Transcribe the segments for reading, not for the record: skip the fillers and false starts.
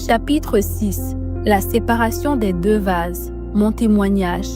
Chapitre 6. La séparation des deux vases. Mon témoignage.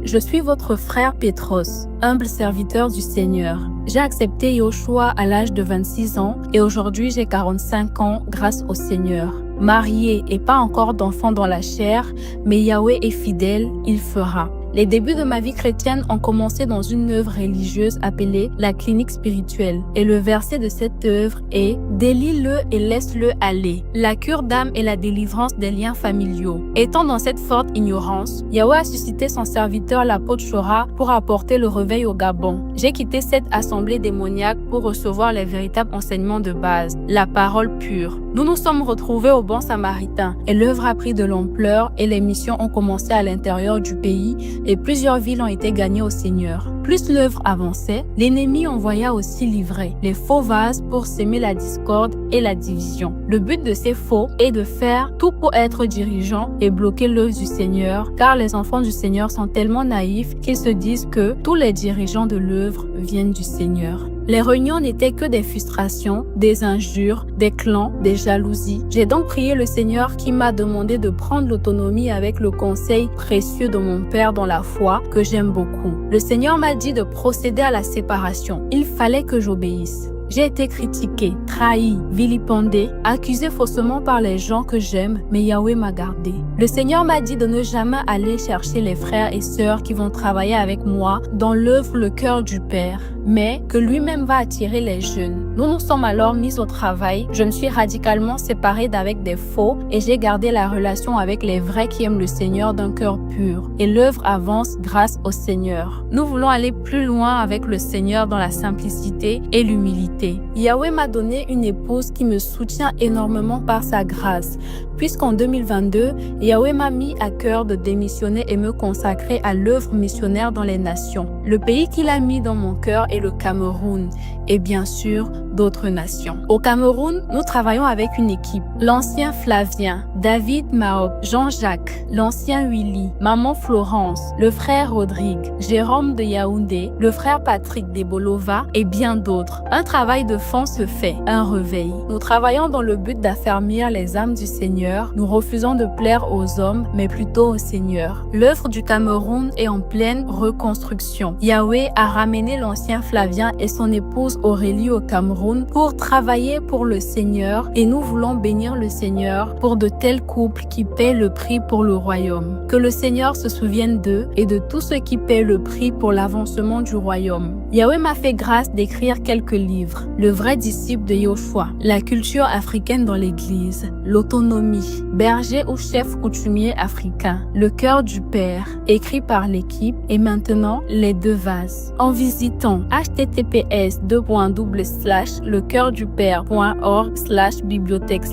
Je suis votre frère Pétros, humble serviteur du Seigneur. J'ai accepté Yoshua à l'âge de 26 ans et aujourd'hui j'ai 45 ans grâce au Seigneur. Marié et pas encore d'enfant dans la chair, mais Yahweh est fidèle, il fera. Les débuts de ma vie chrétienne ont commencé dans une œuvre religieuse appelée la clinique spirituelle. Et le verset de cette œuvre est « Délie-le et laisse-le aller ». La cure d'âme et la délivrance des liens familiaux. Étant dans cette forte ignorance, Yahweh a suscité son serviteur l'apôtre Shora pour apporter le réveil au Gabon. J'ai quitté cette assemblée démoniaque pour recevoir les véritables enseignements de base, la parole pure. Nous nous sommes retrouvés au Bon Samaritain et l'œuvre a pris de l'ampleur et les missions ont commencé à l'intérieur du pays et plusieurs villes ont été gagnées au Seigneur. Plus l'œuvre avançait, l'ennemi envoya aussi livrer les faux vases pour s'aimer la discorde et la division. Le but de ces faux est de faire tout pour être dirigeant et bloquer l'œuvre du Seigneur, car les enfants du Seigneur sont tellement naïfs qu'ils se disent que tous les dirigeants de l'œuvre viennent du Seigneur. Les réunions n'étaient que des frustrations, des injures, des clans, des jalousies. J'ai donc prié le Seigneur qui m'a demandé de prendre l'autonomie avec le conseil précieux de mon Père dans la foi que j'aime beaucoup. Le Seigneur m'a dit de procéder à la séparation. Il fallait que j'obéisse. J'ai été critiqué, trahi, vilipendé, accusé faussement par les gens que j'aime, mais Yahweh m'a gardé. Le Seigneur m'a dit de ne jamais aller chercher les frères et sœurs qui vont travailler avec moi dans l'œuvre Le Cœur du Père, mais que lui-même va attirer les jeunes. Nous nous sommes alors mis au travail. Je me suis radicalement séparée d'avec des faux et j'ai gardé la relation avec les vrais qui aiment le Seigneur d'un cœur pur. Et l'œuvre avance grâce au Seigneur. Nous voulons aller plus loin avec le Seigneur dans la simplicité et l'humilité. Yahweh m'a donné une épouse qui me soutient énormément par sa grâce, puisqu'en 2022, Yahweh m'a mis à cœur de démissionner et me consacrer à l'œuvre missionnaire dans les nations. Le pays qu'il a mis dans mon cœur est le Cameroun et bien sûr d'autres nations. Au Cameroun, nous travaillons avec une équipe. L'ancien Flavien, David Mahop, Jean-Jacques, l'ancien Willy, maman Florence, le frère Rodrigue, Jérôme de Yaoundé, le frère Patrick Debolova et bien d'autres. Un travail de fond se fait, un réveil. Nous travaillons dans le but d'affermir les âmes du Seigneur. Nous refusons de plaire aux hommes, mais plutôt au Seigneur. L'œuvre du Cameroun est en pleine reconstruction. Yahweh a ramené l'ancien Flavien et son épouse Aurélie au Cameroun pour travailler pour le Seigneur et nous voulons bénir le Seigneur pour de tels couples qui paient le prix pour le royaume. Que le Seigneur se souvienne d'eux et de tous ceux qui paient le prix pour l'avancement du royaume. Yahweh m'a fait grâce d'écrire quelques livres. Le vrai disciple de Yoshua, la culture africaine dans l'église, l'autonomie, berger ou chef coutumier africain, le cœur du Père, écrit par l'équipe et maintenant les deux vases. En visitant https://lecoeurdupère.org/bibliothèque/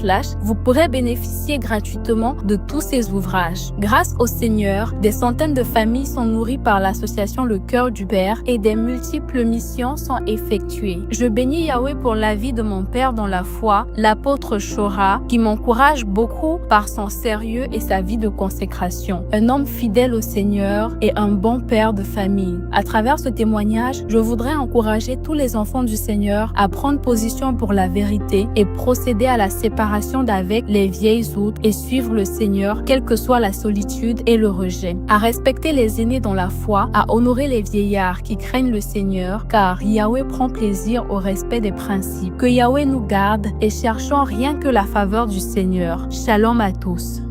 vous pourrez bénéficier gratuitement de tous ces ouvrages. Grâce au Seigneur, des centaines de familles sont nourries par l'association Le Cœur du Père et des multiples missions sont effectuées. Je bénis Yahweh pour la vie de mon père dans la foi, l'apôtre Shora, qui m'encourage beaucoup par son sérieux et sa vie de consécration. Un homme fidèle au Seigneur et un bon père de famille. À travers ce témoignage, je voudrais encourager tous les enfants du Seigneur à prendre position pour la vérité et procéder à la séparation d'avec les vieilles outres et suivre le Seigneur, quelle que soit la solitude et le rejet. À respecter les aînés dans la foi, à honorer les vieillards qui craignent le Seigneur, car Yahweh prend plaisir au respect des principes. Que Yahweh nous garde et cherchons rien que la faveur du Seigneur. Shalom à tous.